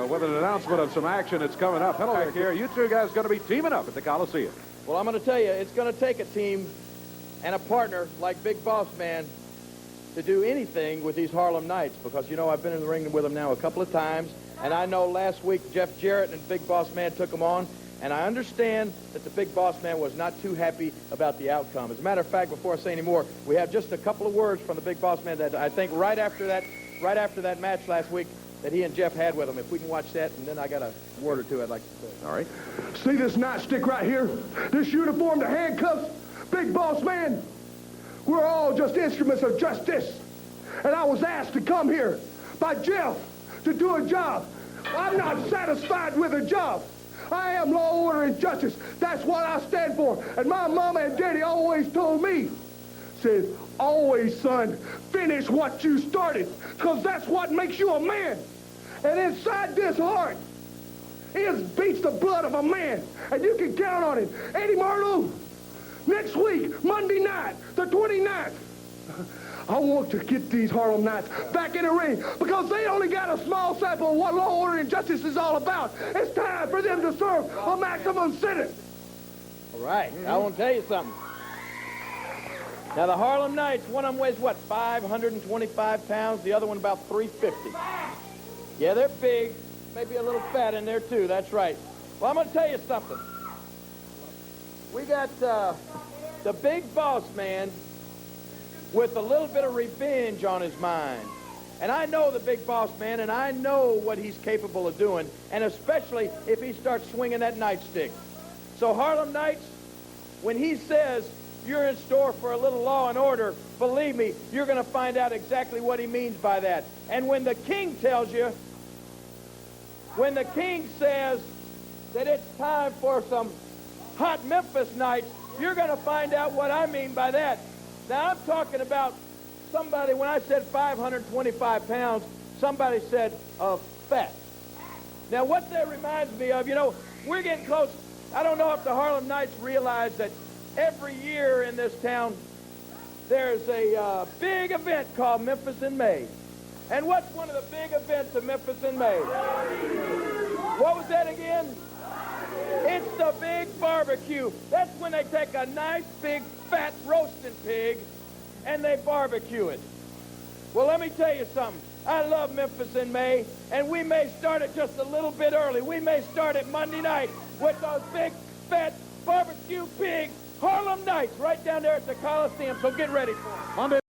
with an announcement of some action that's coming up. Hello back here. You two guys going to be teaming up at the Coliseum. Well, I'm going to tell you, it's going to take a team and a partner like Big Bossman to do anything with these Harlem Knights, because, you know, I've been in the ring with them now a couple of times, and I know last week Jarrett and Big Bossman took them on, and I understand that the Big Bossman was not too happy about the outcome. As a matter of fact, before I say any more, we have just a couple of words from the Big Bossman that I think right after that match last week that he and Jeff had with him. If we can watch that, and then I got a word or two I'd like to say. All right. See this nightstick right here? This uniform, the handcuffs, Big Bossman? We're all just instruments of justice. And I was asked to come here by Jeff to do a job. I'm not satisfied with a job. I am law, order, and justice. That's what I stand for. And my mama and daddy always told me, said, always, son, finish what you started, because that's what makes you a man. And inside this heart beats the blood of a man, and you can count on it. Eddie Marlowe, next week, Monday night, the 29th, I want to get these Harlem Knights back in the ring, because they only got a small sample of what law, order, and justice is all about. It's time for them to serve a maximum sentence. All right, I want to tell you something. Now, the Harlem Knights, one of them weighs, what, 525 pounds? The other one about 350. Yeah, they're big. Maybe a little fat in there, too. That's right. Well, I'm going to tell you something. We got the Big Bossman with a little bit of revenge on his mind. And I know the Big Bossman, and I know what he's capable of doing, and especially if he starts swinging that nightstick. So, Harlem Knights, when he says you're in store for a little law and order, believe me, you're going to find out exactly what he means by that. And when the king tells you, when the king says that it's time for some hot Memphis nights, you're going to find out what I mean by that. Now, I'm talking about somebody, when I said 525 pounds, somebody said fat. Now, what that reminds me of, you know, we're getting close. I don't know if the Harlem Knights realize that every year in this town, there's a big event called Memphis in May. And what's one of the big events of Memphis in May? What was that again? It's the big barbecue. That's when they take a nice, big, fat roasting pig and they barbecue it. Well, let me tell you something. I love Memphis in May, and we may start it just a little bit early. We may start it Monday night with those big, fat, barbecue pig Harlem Knights right down there at the Coliseum, so get ready for it. Monday.